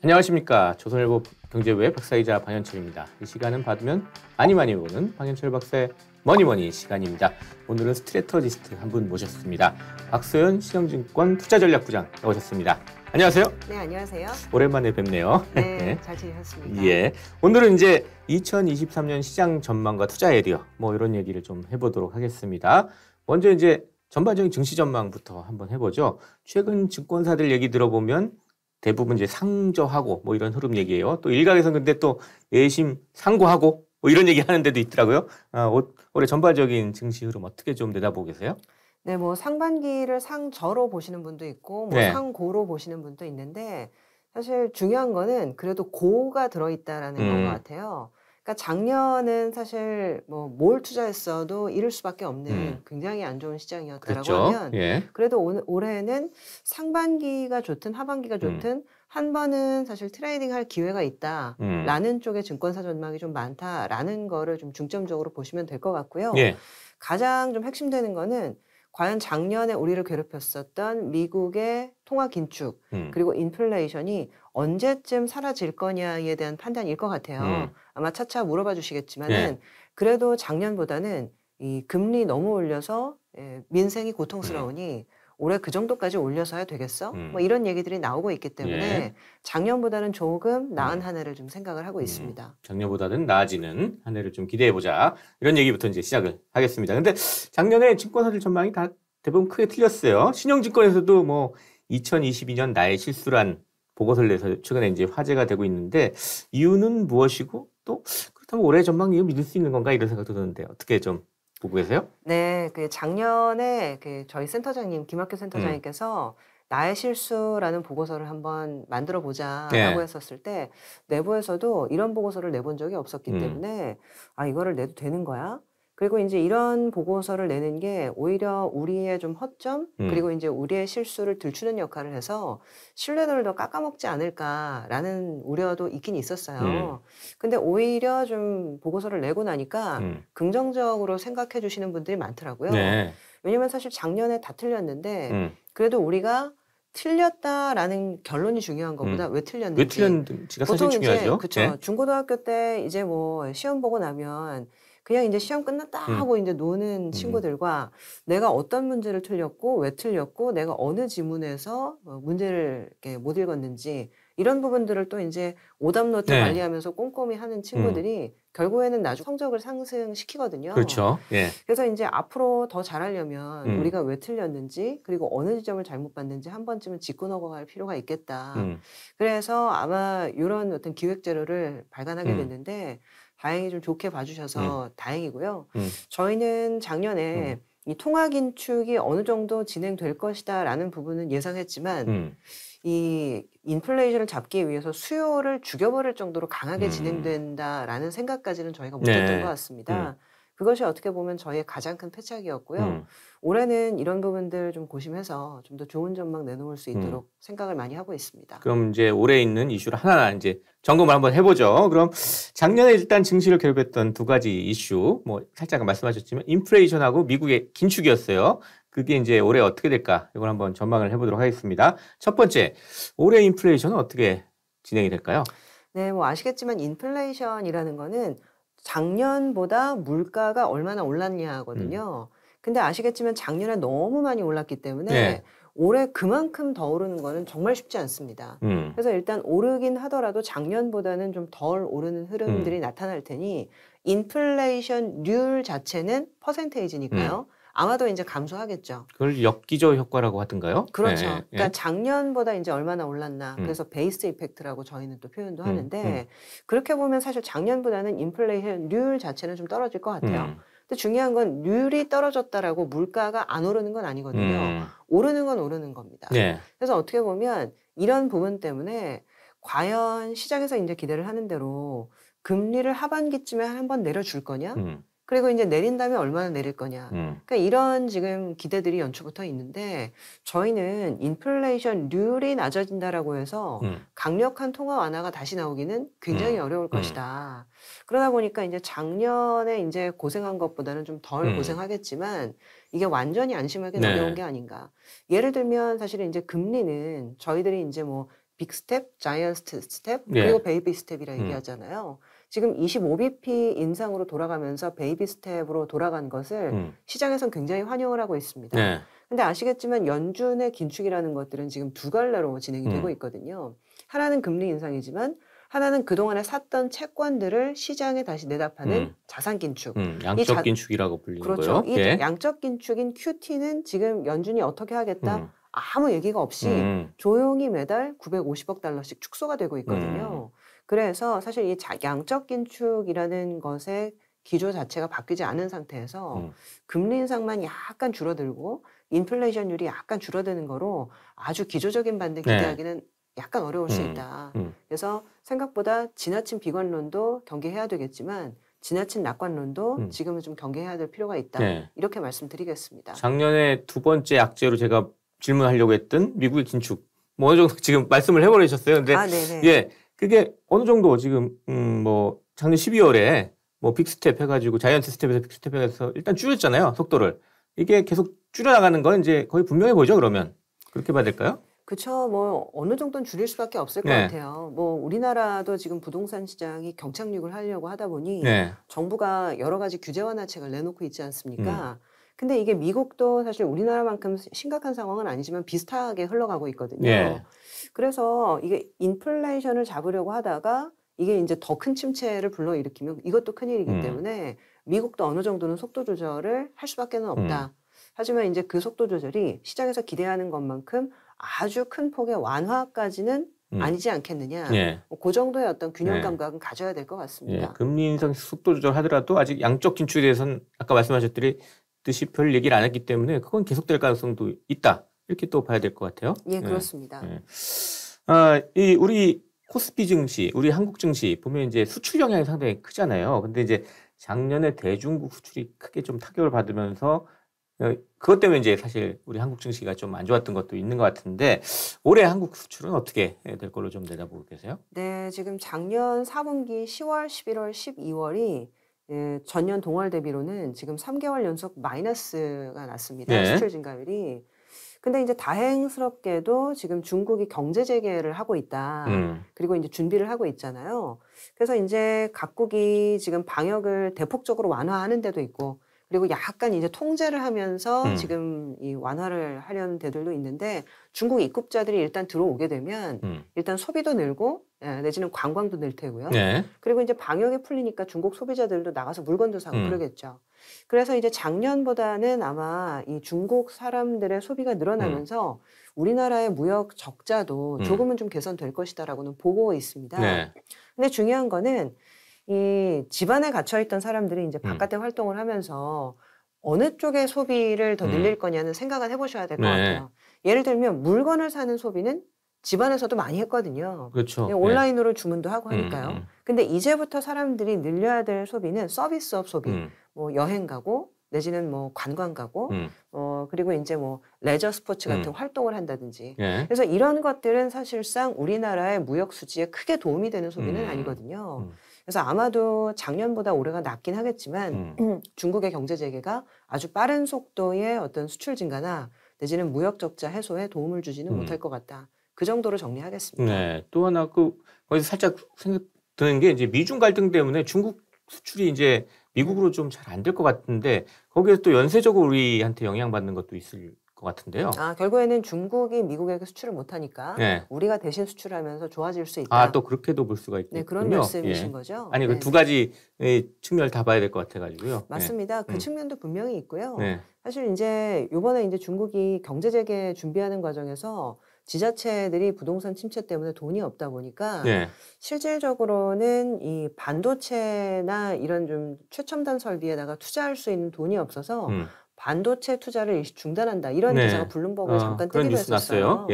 안녕하십니까. 조선일보 경제부의 박사이자 방현철입니다. 이 시간은 받으면 많이 보는 방현철 박사의 머니머니 시간입니다. 오늘은 스트래터지스트 한 분 모셨습니다. 박소연 신영증권 투자전략부장 나오셨습니다. 안녕하세요. 네, 안녕하세요. 오랜만에 뵙네요. 네, 잘 지내셨습니까? 예. 오늘은 이제 2023년 시장 전망과 투자 아이디어 이런 얘기를 좀 해보도록 하겠습니다. 먼저 이제 전반적인 증시 전망부터 한번 해보죠. 최근 증권사들 얘기 들어보면 대부분 이제 상저하고 이런 흐름 얘기예요. 또 일각에서는 근데 또 내심 상고하고 이런 얘기 하는 데도 있더라고요. 올해 전반적인 증시 흐름 어떻게 좀 내다보고 계세요? 네, 상반기를 상저로 보시는 분도 있고 네. 상고로 보시는 분도 있는데 사실 중요한 거는 그래도 고가 들어있다라는 건 것 같아요. 그러니까 작년은 사실 뭘 투자했어도 잃을 수밖에 없는 굉장히 안 좋은 시장이었다라고 그렇죠. 하면 예. 그래도 올해는 상반기가 좋든 하반기가 좋든 한 번은 사실 트레이딩 할 기회가 있다라는 쪽의 증권사 전망이 좀 많다라는 거를 좀 중점적으로 보시면 될 것 같고요. 예. 가장 좀 핵심되는 거는 과연 작년에 우리를 괴롭혔었던 미국의 통화 긴축 그리고 인플레이션이 언제쯤 사라질 거냐에 대한 판단일 것 같아요. 아마 차차 물어봐 주시겠지만은 그래도 작년보다는 이 금리 너무 올려서 민생이 고통스러우니 올해 그 정도까지 올려서야 되겠어? 이런 얘기들이 나오고 있기 때문에 작년보다는 조금 나은 한 해를 좀 생각을 하고 있습니다. 작년보다는 나아지는 한 해를 좀 기대해보자. 이런 얘기부터 이제 시작을 하겠습니다. 근데 작년에 증권사들 전망이 다 대부분 크게 틀렸어요. 신영증권에서도 2022년 나의 실수란 보고서를 내서 최근에 이제 화제가 되고 있는데 이유는 무엇이고 또 그렇다면 올해 전망이 믿을 수 있는 건가 이런 생각도 드는데 어떻게 좀 보고 계세요? 네, 작년에 저희 센터장님, 김학규 센터장님께서 나의 실수라는 보고서를 한번 만들어 보자라고 했었을 때 내부에서도 이런 보고서를 내본 적이 없었기 때문에 이거를 내도 되는 거야? 그리고 이제 이런 보고서를 내는 게 오히려 우리의 좀 허점 그리고 이제 우리의 실수를 들추는 역할을 해서 신뢰도를 더 깎아먹지 않을까라는 우려도 있긴 있었어요. 근데 오히려 좀 보고서를 내고 나니까 긍정적으로 생각해 주시는 분들이 많더라고요. 네. 왜냐면 사실 작년에 다 틀렸는데 그래도 우리가 틀렸다라는 결론이 중요한 것보다 왜 틀렸는지. 왜 틀렸는지가 사실 중요하죠. 그쵸. 네. 중고등학교 때 이제 시험 보고 나면 그냥 이제 시험 끝났다 하고 이제 노는 친구들과 내가 어떤 문제를 틀렸고 왜 틀렸고 내가 어느 지문에서 문제를 이렇게 못 읽었는지 이런 부분들을 또 이제 오답노트 관리하면서 꼼꼼히 하는 친구들이 결국에는 나중 성적을 상승시키거든요. 그렇죠. 예. 그래서 이제 앞으로 더 잘하려면 우리가 왜 틀렸는지 그리고 어느 지점을 잘못 봤는지 한 번쯤은 짚고 넘어갈 필요가 있겠다. 그래서 아마 이런 어떤 기획 자료를 발간하게 됐는데 다행히 좀 좋게 봐주셔서 다행이고요. 저희는 작년에 이 통화 긴축이 어느 정도 진행될 것이다라는 부분은 예상했지만 이 인플레이션을 잡기 위해서 수요를 죽여버릴 정도로 강하게 진행된다라는 생각까지는 저희가 못했던 것 같습니다. 그것이 어떻게 보면 저희의 가장 큰 패착이었고요. 올해는 이런 부분들 좀 고심해서 좀 더 좋은 전망 내놓을 수 있도록 생각을 많이 하고 있습니다. 그럼 이제 올해 있는 이슈를 하나하나 이제 점검을 한번 해보죠. 그럼 작년에 일단 증시를 괴롭혔던 두 가지 이슈, 살짝 말씀하셨지만 인플레이션하고 미국의 긴축이었어요. 그게 이제 올해 어떻게 될까? 이걸 한번 전망을 해보도록 하겠습니다. 첫 번째, 올해 인플레이션은 어떻게 진행이 될까요? 네, 아시겠지만 인플레이션이라는 거는 작년보다 물가가 얼마나 올랐냐거든요. 근데 아시겠지만 작년에 너무 많이 올랐기 때문에 올해 그만큼 더 오르는 거는 정말 쉽지 않습니다. 그래서 일단 오르긴 하더라도 작년보다는 좀 덜 오르는 흐름들이 나타날 테니 인플레이션률 자체는 퍼센테이지니까요. 아마도 이제 감소하겠죠. 그걸 역기저 효과라고 하던가요? 그렇죠. 그러니까 작년보다 이제 얼마나 올랐나. 그래서 베이스 이펙트라고 저희는 또 표현도 하는데 그렇게 보면 사실 작년보다는 인플레이션률 자체는 좀 떨어질 것 같아요. 근데 중요한 건 률이 떨어졌다라고 물가가 안 오르는 건 아니거든요. 오르는 건 오르는 겁니다. 그래서 어떻게 보면 이런 부분 때문에 과연 시장에서 이제 기대를 하는 대로 금리를 하반기쯤에 한번 내려줄 거냐? 그리고 이제 내린 다음에 얼마나 내릴 거냐. 그러니까 이런 지금 기대들이 연초부터 있는데 저희는 인플레이션률이 낮아진다라고 해서 강력한 통화 완화가 다시 나오기는 굉장히 어려울 것이다. 그러다 보니까 이제 작년에 이제 고생한 것보다는 좀 덜 고생하겠지만 이게 완전히 안심하기는 어려운 게 아닌가. 예를 들면 사실은 이제 금리는 저희들이 이제 빅 스텝, 자이언트 스텝, 예. 그리고 베이비 스텝이라 얘기하잖아요. 지금 25bp 인상으로 돌아가면서 베이비 스텝으로 돌아간 것을 시장에선 굉장히 환영을 하고 있습니다. 네. 근데 아시겠지만 연준의 긴축이라는 것들은 지금 두 갈래로 진행이 되고 있거든요. 하나는 금리 인상이지만 하나는 그동안에 샀던 채권들을 시장에 다시 내다파는 자산 긴축. 양적 긴축이라고 불리는 그렇죠. 거예요. 이 예. 양적 긴축인 QT는 지금 연준이 어떻게 하겠다? 아무 얘기가 없이 조용히 매달 950억 달러씩 축소가 되고 있거든요. 그래서 사실 이 양적 긴축이라는 것의 기조 자체가 바뀌지 않은 상태에서 금리 인상만 약간 줄어들고 인플레이션율이 약간 줄어드는 거로 아주 기조적인 반등 기대하기는 약간 어려울 수 있다. 그래서 생각보다 지나친 비관론도 경계해야 되겠지만 지나친 낙관론도 지금은 좀 경계해야 될 필요가 있다. 네. 이렇게 말씀드리겠습니다. 작년에 두 번째 악재로 제가 질문하려고 했던 미국의 긴축. 뭐 어느 정도 지금 말씀을 해버리셨어요. 근데 예, 그게 어느 정도 지금 뭐 작년 12월에 뭐 빅스텝 해가지고 자이언트 스텝에서 빅스텝 해서 일단 줄였잖아요. 속도를. 이게 계속 줄여나가는 건 이제 거의 분명해 보이죠. 그러면 그렇게 봐야 될까요? 그렇죠. 뭐 어느 정도는 줄일 수밖에 없을 것 같아요. 뭐 우리나라도 지금 부동산 시장이 경착륙을 하려고 하다 보니 정부가 여러 가지 규제 완화책을 내놓고 있지 않습니까? 근데 이게 미국도 사실 우리나라만큼 심각한 상황은 아니지만 비슷하게 흘러가고 있거든요. 그래서 이게 인플레이션을 잡으려고 하다가 이게 이제 더 큰 침체를 불러일으키면 이것도 큰일이기 때문에 미국도 어느 정도는 속도 조절을 할 수밖에 없다. 하지만 이제 그 속도 조절이 시장에서 기대하는 것만큼 아주 큰 폭의 완화까지는 아니지 않겠느냐. 뭐 그 정도의 어떤 균형 감각은 가져야 될 것 같습니다. 금리 인상 속도 조절하더라도 아직 양적 긴축에 대해서는 아까 말씀하셨듯이 별 얘기를 안 했기 때문에 그건 계속될 가능성도 있다. 이렇게 또 봐야 될 것 같아요. 예, 그렇습니다. 이 우리 코스피 증시, 우리 한국 증시 보면 이제 수출 영향이 상당히 크잖아요. 근데 이제 작년에 대중국 수출이 크게 좀 타격을 받으면서 그것 때문에 이제 사실 우리 한국 증시가 좀 안 좋았던 것도 있는 것 같은데 올해 한국 수출은 어떻게 될 걸로 좀 내다보고 계세요? 네, 지금 작년 4분기 10월, 11월, 12월이 전년 동월 대비로는 지금 3개월 연속 마이너스가 났습니다. 수출 증가율이. 근데 이제 다행스럽게도 지금 중국이 경제 재개를 하고 있다. 그리고 이제 준비를 하고 있잖아요. 그래서 이제 각국이 지금 방역을 대폭적으로 완화하는 데도 있고 그리고 약간 이제 통제를 하면서 지금 이 완화를 하려는 데들도 있는데 중국 입국자들이 일단 들어오게 되면 일단 소비도 늘고 내지는 관광도 늘 테고요. 그리고 이제 방역이 풀리니까 중국 소비자들도 나가서 물건도 사고 그러겠죠. 그래서 이제 작년보다는 아마 이 중국 사람들의 소비가 늘어나면서 우리나라의 무역 적자도 조금은 좀 개선될 것이다라고는 보고 있습니다. 근데 중요한 거는 이 집안에 갇혀있던 사람들이 이제 바깥에 활동을 하면서 어느 쪽의 소비를 더 늘릴 거냐는 생각을 해보셔야 될 것 같아요. 예를 들면 물건을 사는 소비는 집안에서도 많이 했거든요. 그렇죠. 온라인으로 주문도 하고 하니까요. 근데 이제부터 사람들이 늘려야 될 소비는 서비스업 소비, 뭐 여행 가고 내지는 뭐 관광 가고, 그리고 이제 뭐 레저 스포츠 같은 활동을 한다든지. 그래서 이런 것들은 사실상 우리나라의 무역 수지에 크게 도움이 되는 소비는 아니거든요. 그래서 아마도 작년보다 올해가 낮긴 하겠지만 중국의 경제 재개가 아주 빠른 속도의 어떤 수출 증가나 내지는 무역 적자 해소에 도움을 주지는 못할 것 같다. 그 정도로 정리하겠습니다. 또 하나 거기서 살짝 생각 드는 게 이제 미중 갈등 때문에 중국 수출이 이제 미국으로 좀 잘 안 될 것 같은데 거기에서 또 연쇄적으로 우리한테 영향받는 것도 있을 것 같은데요. 결국에는 중국이 미국에게 수출을 못하니까 우리가 대신 수출하면서 좋아질 수 있다. 또 그렇게도 볼 수가 있군요. 네, 그런 말씀이신 거죠. 아니 그 두 가지 측면을 다 봐야 될 것 같아가지고요. 맞습니다. 그 측면도 분명히 있고요. 사실 이제 이번에 이제 중국이 경제 재개 준비하는 과정에서 지자체들이 부동산 침체 때문에 돈이 없다 보니까 실질적으로는 이 반도체나 이런 좀 최첨단 설비에다가 투자할 수 있는 돈이 없어서 반도체 투자를 일시 중단한다. 이런 기사가 블룸버그에 잠깐 뜨기도 했었어요.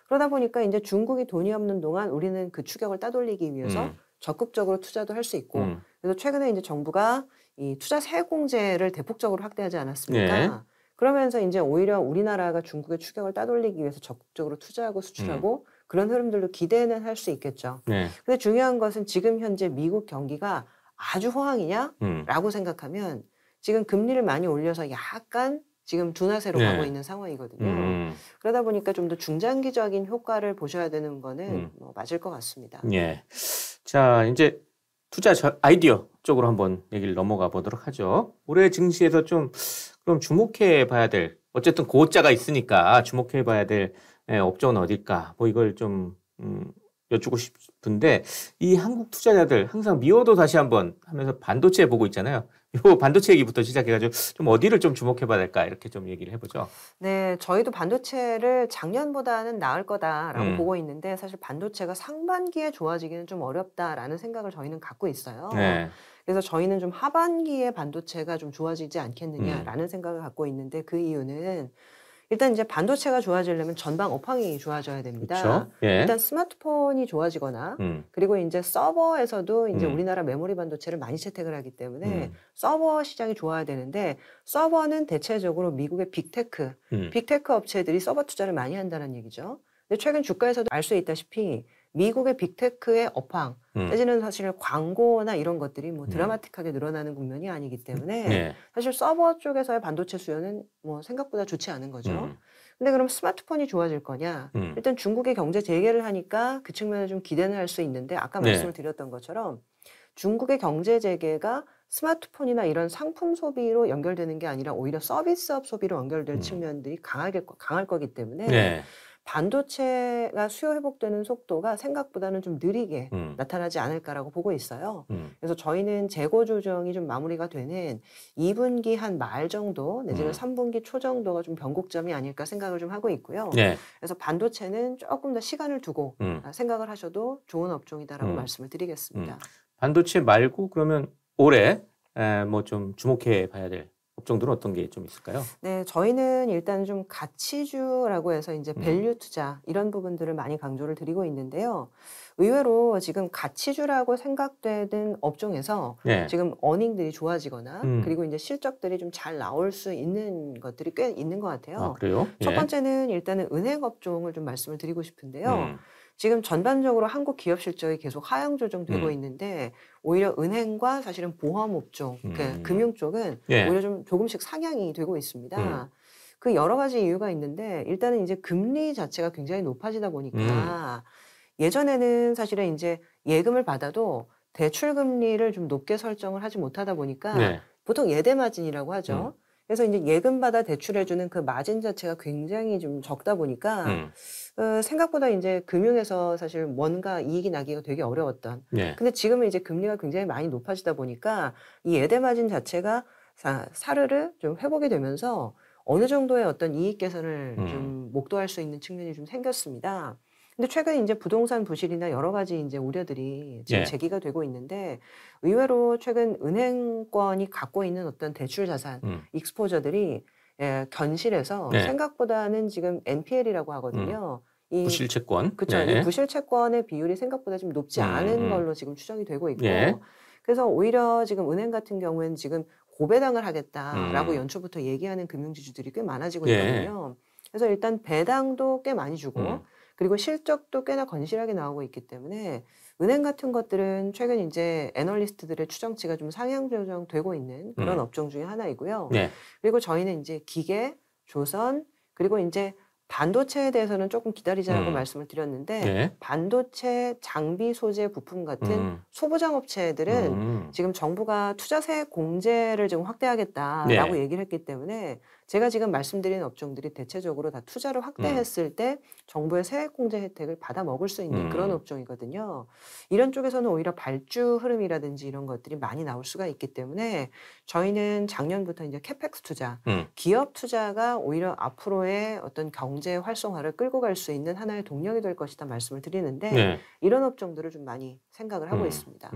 그러다 보니까 이제 중국이 돈이 없는 동안 우리는 그 추격을 따돌리기 위해서 적극적으로 투자도 할 수 있고 그래서 최근에 이제 정부가 이 투자 세액공제를 대폭적으로 확대하지 않았습니까? 그러면서 이제 오히려 우리나라가 중국의 추격을 따돌리기 위해서 적극적으로 투자하고 수출하고 그런 흐름들도 기대는 할 수 있겠죠. 근데 중요한 것은 지금 현재 미국 경기가 아주 호황이냐라고 생각하면 지금 금리를 많이 올려서 약간 지금 둔화세로 가고 있는 상황이거든요. 그러다 보니까 좀 더 중장기적인 효과를 보셔야 되는 거는 뭐 맞을 것 같습니다. 예. 자, 이제 투자 아이디어 쪽으로 한번 얘기를 넘어가 보도록 하죠. 올해 증시에서 좀 그럼 주목해 봐야 될, 어쨌든 고자가 있으니까 주목해 봐야 될 업종은 어딜까? 뭐 이걸 좀 여쭈고 싶은데, 이 한국 투자자들 항상 미워도 다시 한번 하면서 반도체 보고 있잖아요. 이 반도체 얘기부터 시작해가지고 좀 어디를 좀 주목해 봐야 될까? 이렇게 좀 얘기를 해보죠. 네, 저희도 반도체를 작년보다는 나을 거다라고 보고 있는데, 사실 반도체가 상반기에 좋아지기는 좀 어렵다라는 생각을 저희는 갖고 있어요. 네. 그래서 저희는 좀 하반기에 반도체가 좀 좋아지지 않겠느냐라는 생각을 갖고 있는데, 그 이유는 일단 이제 반도체가 좋아지려면 전방 업황이 좋아져야 됩니다. 그렇죠. 예. 일단 스마트폰이 좋아지거나 그리고 이제 서버에서도 이제 우리나라 메모리 반도체를 많이 채택을 하기 때문에 서버 시장이 좋아야 되는데, 서버는 대체적으로 미국의 빅테크 업체들이 서버 투자를 많이 한다는 얘기죠. 근데 최근 주가에서도 알 수 있다시피 미국의 빅테크의 업황, 내지는 사실 광고나 이런 것들이 뭐 드라마틱하게 늘어나는 국면이 아니기 때문에 사실 서버 쪽에서의 반도체 수요는 뭐 생각보다 좋지 않은 거죠. 근데 그럼 스마트폰이 좋아질 거냐? 일단 중국의 경제 재개를 하니까 그 측면에 좀 기대는 할 수 있는데, 아까 말씀을 드렸던 것처럼 중국의 경제 재개가 스마트폰이나 이런 상품 소비로 연결되는 게 아니라 오히려 서비스업 소비로 연결될 측면들이 강할 거기 때문에 반도체가 수요 회복되는 속도가 생각보다는 좀 느리게 나타나지 않을까라고 보고 있어요. 그래서 저희는 재고 조정이 좀 마무리가 되는 2분기 한 말 정도 내지는 3분기 초 정도가 좀 변곡점이 아닐까 생각을 좀 하고 있고요. 그래서 반도체는 조금 더 시간을 두고 생각을 하셔도 좋은 업종이다라고 말씀을 드리겠습니다. 반도체 말고 그러면 올해 뭐 좀 주목해 봐야 될 업종들은 어떤 게 좀 있을까요? 네, 저희는 일단 좀 가치주라고 해서 이제 밸류 투자 이런 부분들을 많이 강조를 드리고 있는데요. 의외로 지금 가치주라고 생각되는 업종에서 지금 어닝들이 좋아지거나 그리고 이제 실적들이 좀 잘 나올 수 있는 것들이 꽤 있는 것 같아요. 아, 그래요? 첫 번째는 일단은 은행 업종을 좀 말씀을 드리고 싶은데요. 지금 전반적으로 한국 기업 실적이 계속 하향 조정되고 있는데, 오히려 은행과 사실은 보험 업종, 그 금융 쪽은 오히려 좀 조금씩 상향이 되고 있습니다. 그 여러 가지 이유가 있는데, 일단은 이제 금리 자체가 굉장히 높아지다 보니까 예전에는 사실은 이제 예금을 받아도 대출 금리를 좀 높게 설정을 하지 못하다 보니까 보통 예대 마진이라고 하죠. 그래서 이제 예금 받아 대출해주는 그 마진 자체가 굉장히 좀 적다 보니까 생각보다 이제 금융에서 사실 뭔가 이익이 나기가 되게 어려웠던. 근데 지금은 이제 금리가 굉장히 많이 높아지다 보니까 이 예대 마진 자체가 사르르 좀 회복이 되면서 어느 정도의 어떤 이익 개선을 좀 목도할 수 있는 측면이 좀 생겼습니다. 근데 최근 이제 부동산 부실이나 여러 가지 이제 우려들이 지금 제기가 되고 있는데, 의외로 최근 은행권이 갖고 있는 어떤 대출 자산 익스포저들이 견실해서 생각보다는 지금 NPL이라고 하거든요. 이 부실 채권. 그렇죠. 이 부실 채권의 비율이 생각보다 좀 높지 않은 걸로 지금 추정이 되고 있고, 그래서 오히려 지금 은행 같은 경우에는 지금 고배당을 하겠다라고 연초부터 얘기하는 금융지주들이 꽤 많아지고 있거든요. 그래서 일단 배당도 꽤 많이 주고 그리고 실적도 꽤나 건실하게 나오고 있기 때문에 은행 같은 것들은 최근 이제 애널리스트들의 추정치가 좀 상향 조정되고 있는 그런 업종 중에 하나이고요. 그리고 저희는 이제 기계, 조선, 그리고 이제 반도체에 대해서는 조금 기다리자라고 말씀을 드렸는데, 반도체 장비 소재 부품 같은 소부장 업체들은 지금 정부가 투자세 공제를 좀 확대하겠다라고 얘기를 했기 때문에 제가 지금 말씀드린 업종들이 대체적으로 다 투자를 확대했을 때 정부의 세액 공제 혜택을 받아 먹을 수 있는 그런 업종이거든요. 이런 쪽에서는 오히려 발주 흐름이라든지 이런 것들이 많이 나올 수가 있기 때문에 저희는 작년부터 이제 캐펙스 투자, 기업 투자가 오히려 앞으로의 어떤 경제 활성화를 끌고 갈 수 있는 하나의 동력이 될 것이다 말씀을 드리는데, 이런 업종들을 좀 많이 생각을 하고 있습니다.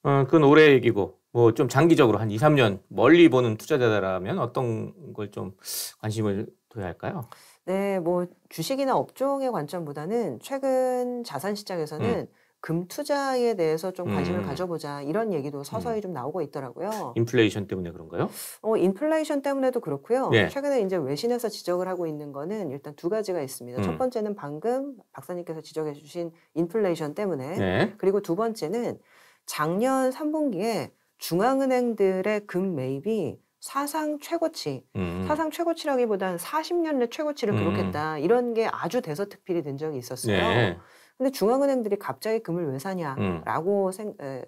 그건 올해 얘기고, 뭐 좀 장기적으로 한 2, 3년 멀리 보는 투자자라면 어떤 걸 좀 관심을 둬야 할까요? 네, 뭐 주식이나 업종의 관점보다는 최근 자산 시장에서는 금 투자에 대해서 좀 관심을 가져보자, 이런 얘기도 서서히 좀 나오고 있더라고요. 인플레이션 때문에 그런가요? 인플레이션 때문에도 그렇고요. 최근에 이제 외신에서 지적을 하고 있는 거는 일단 두 가지가 있습니다. 첫 번째는 방금 박사님께서 지적해 주신 인플레이션 때문에, 그리고 두 번째는 작년 3분기에 중앙은행들의 금 매입이 사상 최고치, 사상 최고치라기보다는 40년 내 최고치를 기록했다. 이런 게 아주 대서특필이 된 적이 있었어요. 네. 근데 중앙은행들이 갑자기 금을 왜 사냐라고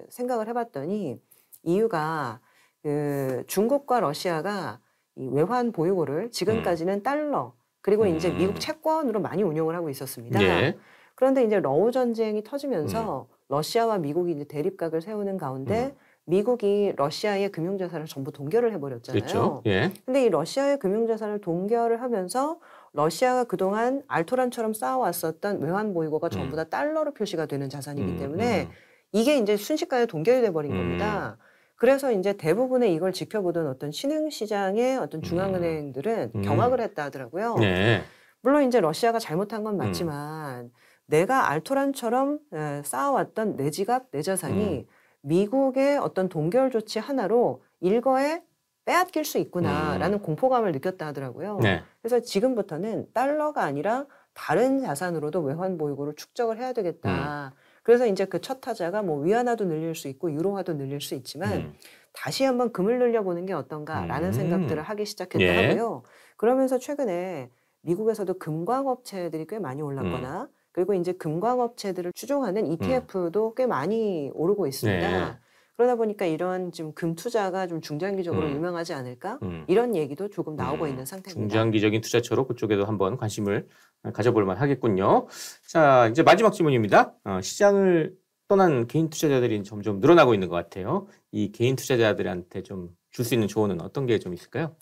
생각을 해봤더니 이유가 그 중국과 러시아가 이 외환 보유고를 지금까지는 달러 그리고 이제 미국 채권으로 많이 운용을 하고 있었습니다. 네. 그런데 이제 러우 전쟁이 터지면서 러시아와 미국이 이제 대립각을 세우는 가운데 미국이 러시아의 금융자산을 전부 동결을 해버렸잖아요. 그렇죠. 예. 근데 이 러시아의 금융자산을 동결을 하면서 러시아가 그동안 알토란처럼 쌓아왔었던 외환 보유고가 전부 다 달러로 표시가 되는 자산이기 때문에 이게 이제 순식간에 동결이 돼버린 겁니다. 그래서 이제 대부분의 이걸 지켜보던 어떤 신흥시장의 어떤 중앙은행들은 경악을 했다 하더라고요. 네. 물론 이제 러시아가 잘못한 건 맞지만 내가 알토란처럼 쌓아왔던 내 지갑, 내 자산이 미국의 어떤 동결 조치 하나로 일거에 빼앗길 수 있구나라는 공포감을 느꼈다 하더라고요. 네. 그래서 지금부터는 달러가 아니라 다른 자산으로도 외환 보유고를 축적을 해야 되겠다. 그래서 이제 그 첫 타자가 뭐 위안화도 늘릴 수 있고 유로화도 늘릴 수 있지만 다시 한번 금을 늘려보는 게 어떤가라는 생각들을 하기 시작했다 예. 하고요. 그러면서 최근에 미국에서도 금광업체들이 꽤 많이 올랐거나 그리고 이제 금광업체들을 추종하는 ETF도 꽤 많이 오르고 있습니다. 네. 그러다 보니까 이런 지금 금 투자가 좀 중장기적으로 유명하지 않을까? 이런 얘기도 조금 나오고 있는 상태입니다. 중장기적인 투자처로 그쪽에도 한번 관심을 가져볼 만 하겠군요. 자, 이제 마지막 질문입니다. 시장을 떠난 개인 투자자들이 점점 늘어나고 있는 것 같아요. 이 개인 투자자들한테 좀 줄 수 있는 조언은 어떤 게 좀 있을까요?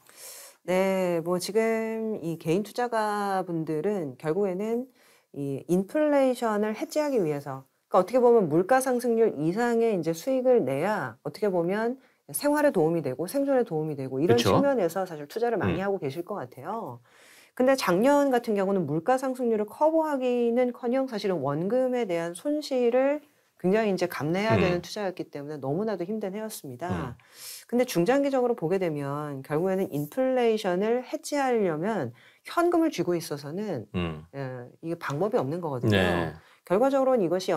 네, 뭐 지금 이 개인 투자가분들은 결국에는 이 인플레이션을 해지하기 위해서 그러니까 어떻게 보면 물가 상승률 이상의 이제 수익을 내야 어떻게 보면 생활에 도움이 되고 생존에 도움이 되고 이런 그쵸? 측면에서 사실 투자를 많이 하고 계실 것 같아요. 근데 작년 같은 경우는 물가 상승률을 커버하기는커녕 사실은 원금에 대한 손실을 굉장히 이제 감내해야 되는 투자였기 때문에 너무나도 힘든 해였습니다. 근데 중장기적으로 보게 되면 결국에는 인플레이션을 해지하려면 현금을 쥐고 있어서는 이게 방법이 없는 거거든요. 네. 결과적으로는 이것이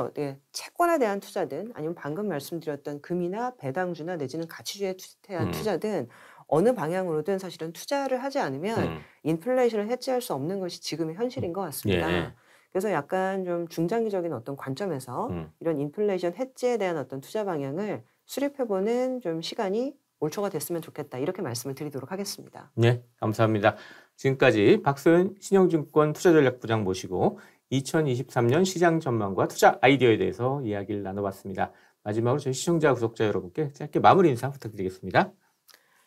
채권에 대한 투자든 아니면 방금 말씀드렸던 금이나 배당주나 내지는 가치주에 대한 투자든 어느 방향으로든 사실은 투자를 하지 않으면 인플레이션을 해지할 수 없는 것이 지금의 현실인 것 같습니다. 예. 그래서 약간 좀 중장기적인 어떤 관점에서 이런 인플레이션 해지에 대한 어떤 투자 방향을 수립해보는 좀 시간이 올 초가 됐으면 좋겠다. 이렇게 말씀을 드리도록 하겠습니다. 네, 감사합니다. 지금까지 박소연 신영증권 투자전략부장 모시고 2023년 시장 전망과 투자 아이디어에 대해서 이야기를 나눠봤습니다. 마지막으로 저희 시청자, 구독자 여러분께 짧게 마무리 인사 부탁드리겠습니다.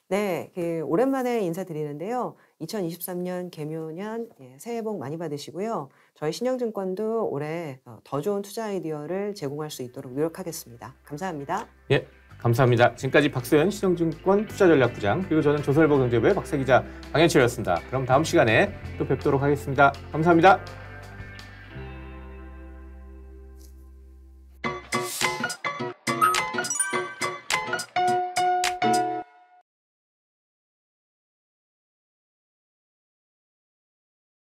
네, 오랜만에 인사드리는데요. 2023년 개묘년 새해 복 많이 받으시고요. 저희 신영증권도 올해 더 좋은 투자 아이디어를 제공할 수 있도록 노력하겠습니다. 감사합니다. 예, 감사합니다. 지금까지 박소연 신영증권 투자전략부장 그리고 저는 조선일보 경제부의 박사기자 강현철이었습니다. 그럼 다음 시간에 또 뵙도록 하겠습니다. 감사합니다.